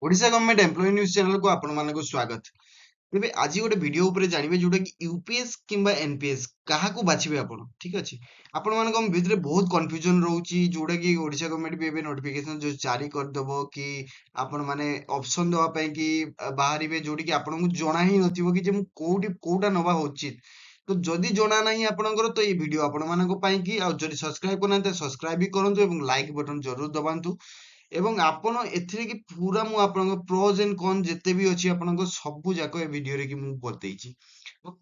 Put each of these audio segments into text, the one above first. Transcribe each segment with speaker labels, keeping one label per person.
Speaker 1: Odisha government employ news channel को आपण मानक स्वागत। तेबे आज गोटे वीडियो ऊपर जानिबे जोटा कि यूपीएस किंबा एनपीएस काहाकू बाछिबे आपण, ठीक अछि। आपण मानक भितरे बहुत कन्फ्यूजन रहउची जोटा कि ओडिशा गवर्नमेंट भी एबे नोटिफिकेशन जो जारी कर दबो कि आपण माने ऑप्शन दवा पई कि बाहरिबे जोटी कि आपण को जणा ही नथिबो कि जे मु कोउटी कोउटा नबा उचित। तो जदि जणा नाही आपणकर तो ये वीडियो आपण मानक पई कि आ जदि सब्सक्राइब करनाते सब्सक्राइब भी करंतु एवं लाइक बटन जरूर दबांतु। ଏବଂ ଆପଣ ଏଥିରେ କି ପୁରା ମୁଁ ଆପଣଙ୍କ ପ୍ରୋଜ ଏଣ୍ଡ କନ୍ ଯେତେ ବି ଅଛି ଆପଣଙ୍କ ସବୁ ଯାକ ଏ ଭିଡିଓରେ କି ମୁଁ ବତେଇଛି।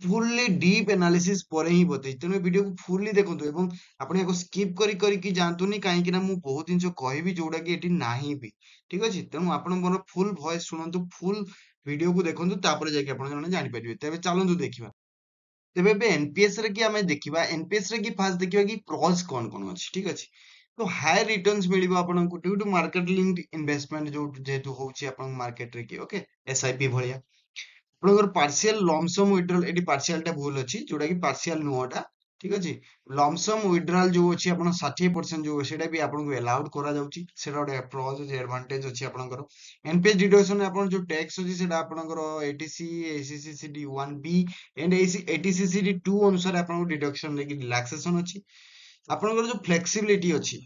Speaker 1: ଫୁଲ୍ଲି ଡିପ୍ ଆନାଲିସିସ୍ ପରେ ହିଁ ବତେଇଛି, ତେଣୁ ଏ ଭିଡିଓକୁ ଫୁଲ୍ଲି ଦେଖନ୍ତୁ ଏବଂ ଆପଣ ୟାକୁ ସ୍କିପ୍ କରିକି ଯାଆନ୍ତୁନି, କାହିଁକି ନା ମୁଁ ବହୁତ ଜିନିଷ କହିବି ଯୋଉଟା କି ଏଠି ନାହିଁ ବି, ଠିକ ଅଛି। ତେଣୁ ଆପଣ ମୋର ଫୁଲ୍ ଭଏସ ଶୁଣନ୍ତୁ, ଫୁଲ୍ ଭିଡିଓକୁ ଦେଖନ୍ତୁ, ତାପରେ ଯାଇକି ଆପଣ ଜଣେ ଜାଣିପାରିବେ। ତେବେ ଚାଲନ୍ତୁ ଦେଖିବା। ତେବେ ଏବେ ଏନପିଏସ୍ ରେ କି ଆମେ ଦେଖିବା, ଏନପିଏସ୍ ରେ କି ଫାଷ୍ଟ ଦେଖିବା कि ପ୍ରଜ କଣ ଅଛି, ଠିକ ଅଛି। तो हायर रिटर्न्स मिलिबो आपनको due to market linked investment जो जेतु होउची आपन मार्केट रे की ओके एसआईपी भलिया आपनकर partial lump sum withdrawal eighty partial टा भूल अछि जोटा कि पार्शियल नुआटा, ठीक अछि। लमसम विड्रॉल जो अछि आपन 60% जो सेटा भी आपनको अलाउड करा जाउची, सेटा ओडे प्रोज जे एडवांटेज अछि आपनकर। एनपीएस डिडक्शन आपन जो टैक्स अछि सेटा आपनकर एटीसी एसीसीसीडी 1बी एंड एटीसीसीडी 2 अनुसार आपनको डिडक्शन लेकी रिलैक्सेशन अछि। ଆପଣଙ୍କର ଯୋଉ ଫ୍ଲେକ୍ସିବିଲିଟି ଅଛି,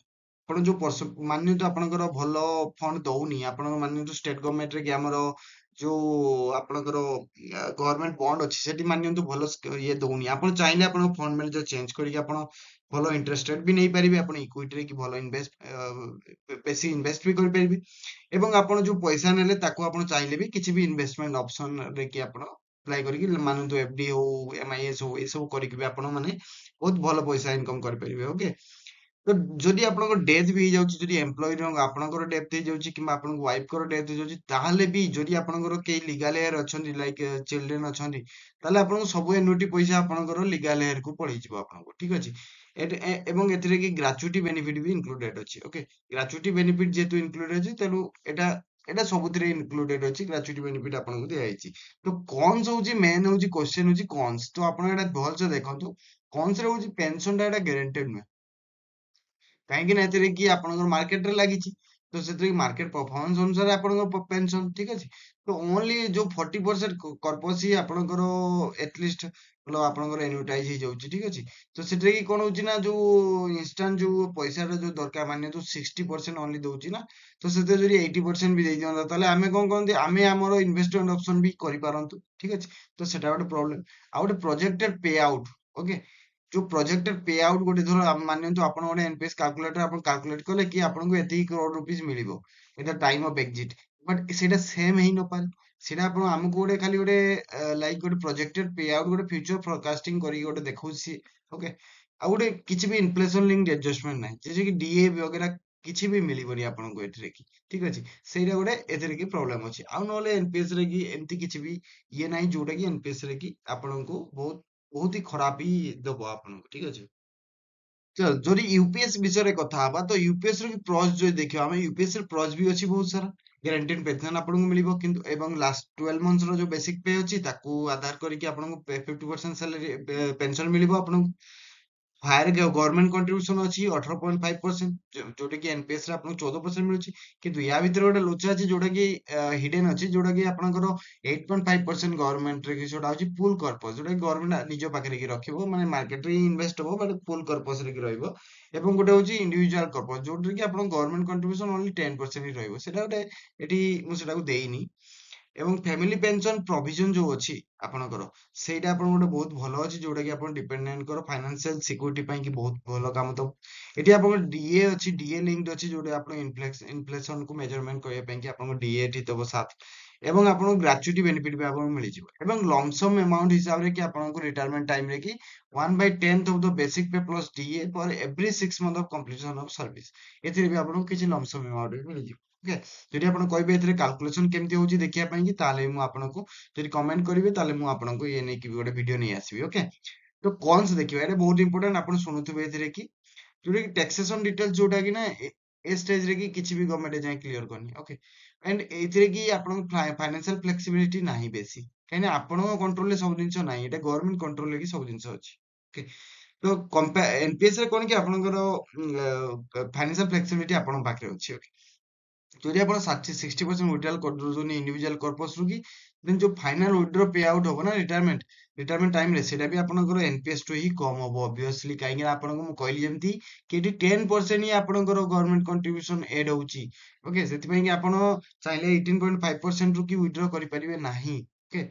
Speaker 1: ଆପଣ ଯୋଉ ମାନ୍ୟତା ଆପଣଙ୍କର ଭଲ ଫଣ୍ଡ ଦଉନି, ଆପଣଙ୍କ ମାନ୍ୟତା ଷ୍ଟେଟ ଗଭର୍ଣ୍ଣମେଣ୍ଟରେ କି ଆମର ଯୋଉ ଆପଣଙ୍କର ଗଭର୍ଣ୍ଣମେଣ୍ଟ ବଣ୍ଡ ଅଛି ସେଠି ମାନ୍ୟନ୍ତୁ ଭଲ ଇଏ ଦଉନି, ଆପଣ ଚାହିଁଲେ ଆପଣଙ୍କ ଫଣ୍ଡ ମ୍ୟାନେଜର ଚେଞ୍ଜ କରିକି ଆପଣ ଭଲ ଇଣ୍ଟରେଷ୍ଟ ରେଟ୍ ବି ନେଇପାରିବେ, ଆପଣ ଇକ୍ୱିଟିରେ କି ଭଲ ବେଶୀ ଇନଭେଷ୍ଟ ବି କରିପାରିବେ। ଏବଂ ଆପଣ ଯୋଉ ପଇସା ନେଲେ ତାକୁ ଆପଣ ଚାହିଁଲେ ବି କିଛି ବି ଇନଭେଷ୍ଟମେଣ୍ଟ ଅପସନ ରେ କି ଆପଣ ଆପ୍ଲାଏ କରିକି ମାନନ୍ତୁ ଏଫଡି ହଉ ଏମଆଇଏସ୍ ହଉ ଏସବୁ କରିକି ବି ଆପଣ ମାନେ ବହୁତ ଭଲ ପଇସା ଇନକମ କରିପାରିବେ ଓକେ। ତ ଯଦି ଆପଣଙ୍କ ଡେଥ୍ ବି ହେଇଯାଉଛି, ଯଦି ଏମ୍ପ୍ଲୟିର ଆପଣଙ୍କର ଡେଥ୍ ହେଇଯାଉଛି କିମ୍ବା ଆପଣଙ୍କ ୱାଇଫଙ୍କର ଡେଥ୍ ହେଇଯାଉଛି, ତାହେଲେ ବି ଯଦି ଆପଣଙ୍କର କେହି ଲିଗାଲ ହେୟାର ଅଛନ୍ତି ଲାଇକ୍ ଚିଲଡ୍ରେନ୍ ଅଛନ୍ତି, ତାହେଲେ ଆପଣଙ୍କୁ ସବୁ ଏନୁଇଟି ପଇସା ଆପଣଙ୍କର ଲିଗାଲ ହେୟାରକୁ ପଳେଇଯିବ ଆପଣଙ୍କୁ, ଠିକ ଅଛି। ଏବଂ ଏଥିରେ କି ଗ୍ରାଚୁଇଟି ବେନିଫିଟ ବି ଇନକ୍ଲୁଡେଡ ଅଛି ଓକେ। ଗ୍ରାଚୁଇଟି ବେନିଫିଟ ଯେହେତୁ ଇନକ୍ଲୁଡେଡ ଅଛି ତେଣୁ ଏଟା ଏଟା ସବୁଥିରେ ଇନକ୍ଲୁଡେଡ ଅଛି, ଗ୍ରାଚୁଇଟି ବେନିଫିଟ ଆପଣଙ୍କୁ ଦିଆଯାଇଛି। ତ କନ୍ସ ହଉଛି ମେନ୍ ହଉଛି କ୍ୱେଶ୍ଚନ ହଉଛି କନ୍ସ, ତ ଆପଣ ଏଟା ଭଲସେ ଦେଖନ୍ତୁ। କନ୍ସ ରେ ହଉଛି ପେନସନ ଟା ଏଟା ଗ୍ୟାରେଣ୍ଟେଡ ନୁହେଁ, କାହିଁକି ନା ଏଥିରେ କି ଆପଣଙ୍କର ମାର୍କେଟରେ ଲାଗିଛି, ତ ସେଥିରେ ମାର୍କେଟ ପରଫର୍ମାନ୍ସ ଅନୁସାରେ ଆପଣଙ୍କ ପେନସନ, ଠିକ ଅଛି। ତ ଓନଲି ଯୋଉ 40% କର୍ପସ ହିଁ ଆପଣଙ୍କର ଏଟଲିଷ୍ଟ ଆପଣଙ୍କର ଏନୁଟାଇଜ ହେଇଯାଉଛି, ଠିକ ଅଛି। ତ ସେଥିରେ କି କଣ ହଉଛି ନା ଯୋଉ ଇନଷ୍ଟାଣ୍ଟ ଯୋଉ ପଇସାଟା ଯୋଉ ଦରକାର ମାନେ ଯୋଉ 60% ଓନଲି ଦଉଛି ନା, ତ ସେଥିରେ ଯଦି 80% ବି ଦେଇ ଦିଅନ୍ତା ତାହେଲେ ଆମେ କଣ କରନ୍ତି, ଆମେ ଆମର ଇନଭେଷ୍ଟମେଣ୍ଟ ଅପସନ ବି କରିପାରନ୍ତୁ, ଠିକ ଅଛି। ତ ସେଟା ଗୋଟେ ପ୍ରୋବ୍ଲେମ। ଆଉ ଗୋଟେ ପ୍ରୋଜେକ୍ଟେଡ ପେ ଆଉଟ ଓକେ। जो प्रोजेक्टेड पे आउट गोटे धर मानतु आपण गोटे एनपीएस कैलकुलेटर आपण कैलकुलेट कले कि आपनको एति crore rupees मिलिबो Etah time of exit, but सेटा सेम हेई न पारे। सेटा आपण हमको गोटे खाली गोटे लाइक गोटे प्रोजेक्टेड पे आउट गोटे फ्यूचर फोरकास्टिंग करी गोटे देखौसी ओके। आ गोटे किछि भी इन्फ्लेशन लिंक्ड एडजस्टमेंट नै जैसे कि डीए वगैरह किछि भी मिलिबोनी आपनको एथिरे की, ठीक अछि। सेटा गोटे एथिरे की प्रॉब्लम अछि। आ नले एनपीएस रे की एमती किछि भी ये नै जोटा कि एनपीएस रे की आपनको बहुत ही खराब ही दबो आपनको, ठीक अछि। चल जदि यूपीएस विषय कथा हबा तो यूपीएस रो प्रॉस जो देखियो हम यूपीएस रो प्रॉस भी अछि बहुत सारा। ग्यारंटेड पेंशन आपनको मिलिबो किंतु एवं लास्ट 12 मंथ्स रो जो बेसिक पे अछि ताकू आधार करी कि आपनको 50% सैलरी पेंशन मिलिबो आपनको। हायर गवर्नमेंट कंट्रीब्यूशन अछि 18.5%, जोटा कि एनपीएस रे आपन 14% मिलुछि। किंतु या भीतर गोटे लोचा अछि जोटा कि हिडन अछि, जोटा कि आपनकर 8.5% गवर्नमेंट रे कि जोटा अछि पूल कर्पस, जोटा कि गवर्नमेंट निजो पाखरे कि रखिबो माने मार्केट रे इन्वेस्ट हबो बट पूल कर्पस रे कि रहइबो। एवं गोटे होछि इंडिविजुअल कर्पस जोटा कि आपन गवर्नमेंट कंट्रीब्यूशन ओनली 10% ही रहइबो, सेटा गोटे एटी मु सेटा को देइनी। ଏବଂ ଫ୍ୟାମିଲି ପେନସନ ପ୍ରୋଭିଜନ ଯୋଉ ଅଛି ଆପଣଙ୍କର ସେଇଟା ଆପଣ ଗୋଟେ ବହୁତ ଭଲ ଅଛି, ଯୋଉଟା କି ଆପଣ ଡିପେଣ୍ଡେଣ୍ଟଙ୍କର ଫାଇନାନ୍ସିଆଲ ସିକ୍ୟୁରିଟି ପାଇଁ କି ବହୁତ ଭଲ କାମ ଦବ। ଏଠି ଆପଣଙ୍କର ଡିଏ ଅଛି, ଡିଏ ଲିଙ୍କଡ ଅଛି, ଯୋଉଟା ଆପଣ ଇନଫ୍ଲେସନ କୁ ମେଜରମେଣ୍ଟ କରିବା ପାଇଁ କି ଆପଣଙ୍କ ଡିଏ ଏଠି ଦବ 7 ଏବଂ ଆପଣଙ୍କୁ ଗ୍ରାଚୁଇଟି ବେନିଫିଟ ବି ଆପଣଙ୍କୁ ମିଳିଯିବ। ଏବଂ ଲମସମ ଆମାଉଣ୍ଟ ହିସାବରେ କି ଆପଣଙ୍କୁ ରିଟାୟରମେଣ୍ଟ ଟାଇମ ରେ କି 1/10 of the basic pay plus DA for every 6 month of completion of service, ଏଥିରେ ବି ଆପଣଙ୍କୁ କିଛି ଲମସମ ଆମାଉଣ୍ଟ ବି ମିଳିଯିବ ଓକେ। ଯଦି ଆପଣ କହିବେ ଏଥିରେ କାଲକୁଲେସନ କେମିତି ହଉଛି ଦେଖିବା ପାଇଁ କି, ତାହେଲେ ମୁଁ ଆପଣଙ୍କୁ ଯଦି କମେଣ୍ଟ କରିବେ ତାହେଲେ ମୁଁ ଆପଣଙ୍କୁ ଇଏ ନେଇକି ବି ଗୋଟେ ଭିଡିଓ ନେଇ ଆସିବି ଓକେ। ତ କନ୍ସ ଦେଖିବା, ଏଇଟା ବହୁତ ଇମ୍पोର୍ଟାଣ୍ଟ, ଆପଣ ଶୁଣୁଥିବେ ଏଥିରେ କି ଯୋଉଟା କି ଟैक्सेशन डिटेल्स जोटा कि ना ए स्टेज रे की किछि भी गवर्नमेंट जाय क्लियर करनी ओके। एंड एथिरे की आपन फाइनेंशियल फ्लेक्सिबिलिटी नाही बेसी, काहे आपन कंट्रोल रे सब जिंस नाही, एटा गवर्नमेंट कंट्रोल रे की सब जिंस अछि ओके। तो एनपीएस रे कोन कि आपनकर फाइनेंशियल फ्लेक्सिबिलिटी आपन पाखरे अछि ओके। ଯଦି ଆପଣ 60% ୱିଡ୍ରଲ୍ କରିଦଉଛନ୍ତି ଇଣ୍ଡିଭିଜୁଆଲ କର୍ପସ୍ ରୁ କି ଦେନ୍ ଯୋଉ ଫାଇନାଲ ୱିଡ୍ର ପେ ଆଉଟ୍ ହବ ନା ରିଟାୟାରମେଣ୍ଟ ଟାଇମ୍ ରେ ସେଇଟା ବି ଆପଣଙ୍କର ଏନପିଏସ୍ ଟୁ ହିଁ କମ ହବ ଅବଭିୟସଲି, କାହିଁକି ନା ଆପଣଙ୍କୁ ମୁଁ କହିଲି ଯେମିତି କି ଏଠି 10% ହିଁ ଆପଣଙ୍କର ଗଭର୍ଣ୍ଣମେଣ୍ଟ କଣ୍ଟ୍ରିବ୍ୟୁସନ ଏଡ୍ ହଉଛି। ଓକେ, ସେଥିପାଇଁ କି ଆପଣ ଚାହିଁଲେ 18.5% ରୁ କି ୱିଡ୍ର କରିପାରିବେ ନାହିଁ। ଓକେ,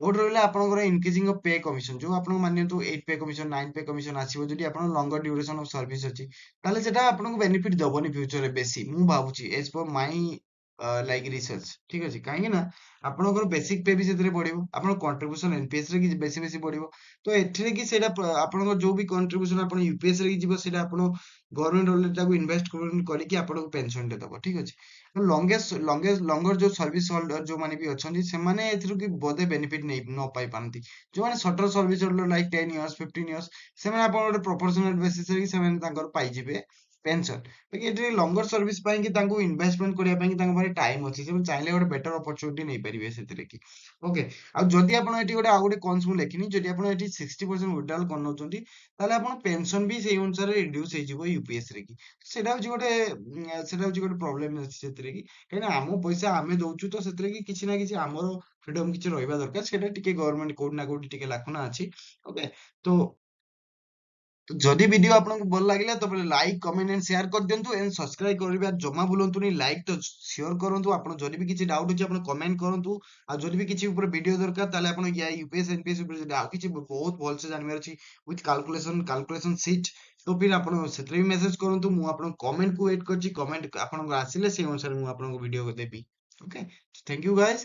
Speaker 1: କୋଉଠି ରହିଲା ଆପଣଙ୍କର ଇନକ୍ରିଜିଂ ଅଫ୍ ପେ କମିଶନ, ଯୋଉ ଆପଣଙ୍କୁ ମାନିନିଅନ୍ତୁ 8 ପେ କମିଶନ 9 ପେ କମିଶନ ଆସିବ ଯଦି ଆପଣ ଲଙ୍ଗର ଡ୍ୟୁରେସନ ଅଫ ସର୍ଭିସ ଅଛି, ତାହେଲେ ସେଟା ଆପଣଙ୍କୁ ବେନିଫିଟ ଦବନି ଫ୍ୟୁଚରରେ ବେଶୀ, ମୁଁ ଭାବୁଛି ଏଜ ପର ମାଇ ଲାଇକ୍ ରିସର୍ଚ୍ଚ। ଠିକ ଅଛି, କାହିଁକି ନା ଆପଣଙ୍କର ବେସିକ ପେ ବି ସେଥିରେ ବଢିବ, ଆପଣଙ୍କ କଣ୍ଟ୍ରିବ୍ୟୁସନ ଏନପିଏସ୍ ରେ କି ବେଶୀ ବେଶୀ ବଢିବ। ତ ଏଥିରେ କି ସେଇଟା ଆପଣଙ୍କ ଯୋଉ ବି କଣ୍ଟ୍ରିବ୍ୟୁସନ ଆପଣ ୟୁପିଏସ୍ ରେ କି ଯିବ ସେଇଟା ଆପଣ ଗଭର୍ଣ୍ଣମେଣ୍ଟ ତାକୁ ଇନଭେଷ୍ଟ କରିକି ଆପଣଙ୍କୁ ପେନସନ ଟେ ଦବ। ଠିକ ଅଛି, ଲଙ୍ଗର ଯୋଉ ସର୍ଭିସ ହୋଲ୍ଡର ଯୋଉମାନେ ବି ଅଛନ୍ତି ସେମାନେ ଏଥିରୁ କି ବୋଧେ ବେନିଫିଟ ନେଇ ନ ପାଇ ପାରନ୍ତି। ଯୋଉମାନେ shorter service holder like 10 years 15 years ସେମାନେ ଆପଣ ଗୋଟେ ପ୍ରପୋର୍ସନାଲ ବେସିସ ରେ ସେମାନେ ତାଙ୍କର ପାଇଯିବେ ପେନସନ। ବାକି ଏଠି ଲଙ୍ଗର ସର୍ଭିସ ପାଇଁ କି ତାଙ୍କୁ ଇନଭେଷ୍ଟମେଣ୍ଟ କରିବା ପାଇଁ କି ତାଙ୍କ ପାଖରେ ଟାଇମ ଅଛି, ସେମାନେ ଚାହିଁଲେ ଗୋଟେ ବେଟର ଅପରଚୁନିଟି ନେଇପାରିବେ ସେଥିରେ କି। ଓକେ, ଆଉ ଯଦି ଆପଣ ଏଠି ଗୋଟେ ଆଉ ଗୋଟେ କନ୍ସ ମୁଁ ଲେଖିନି, ଯଦି ଆପଣ ଏଠି 60% ୱିଡ୍ରଲ୍ କରିନଉଛନ୍ତି ତାହେଲେ ଆପଣ ପେନସନ ବି ସେଇ ଅନୁସାରେ ରିଡ୍ୟୁସ ହେଇଯିବ ୟୁପିଏସ୍ ରେ କି। ସେଟା ହଉଛି ଗୋଟେ ପ୍ରୋବ୍ଲେମ ଅଛି ସେଥିରେ କି, କାହିଁକିନା ଆମ ପଇସା ଆମେ ଦଉଛୁ ତ ସେଥିରେ କି କିଛି ନା କିଛି ଆମର ଫ୍ରିଡମ କିଛି ରହିବା ଦରକାର, ସେଇଟା ଟିକେ ଗଭର୍ଣ୍ଣମେଣ୍ଟ କୋଉଠି ନା କୋଉଠି ଟିକେ ଲାଖୁନା ଅଛି। ଓକେ, ତ ଯଦି ଭିଡିଓ ଆପଣଙ୍କୁ ଭଲ ଲାଗିଲା ତ ଲାଇକ୍ କମେଣ୍ଟ ଏଣ୍ଡ ସେୟାର କରିଦିଅନ୍ତୁ ଏଣ୍ଡ ସବସ୍କ୍ରାଇବ କରିବା ଜମା ଭୁଲନ୍ତୁନି। ଲାଇକ୍ ତ ସିଓର କରନ୍ତୁ, ଆପଣ ଯଦି ବି କିଛି ଡାଉଟ୍ ଅଛି ଆପଣ କମେଣ୍ଟ କରନ୍ତୁ। ଆଉ ଯଦି ବି କିଛି ଉପରେ ଭିଡିଓ ଦରକାର ତାହେଲେ ଆପଣ ୟୁପିଏସ୍ ଏନପିଏସ୍ ଉପରେ ଯଦି ଆଉ କିଛି ବହୁତ ଭଲସେ ଜାଣିବାର ଅଛି ୱିଥ୍ କାଲକୁଲେସନ ସିଟ୍, ତ ଫିର ଆପଣ ସେଥିରେ ବି ମେସେଜ କରନ୍ତୁ। ମୁଁ ଆପଣଙ୍କ କମେଣ୍ଟକୁ ୱେଟ୍ କରିଛି, କମେଣ୍ଟ ଆପଣଙ୍କ ଆସିଲେ ସେଇ ଅନୁସାରେ ମୁଁ ଆପଣଙ୍କୁ ଭିଡିଓ ଦେବି। Okay, thank you guys.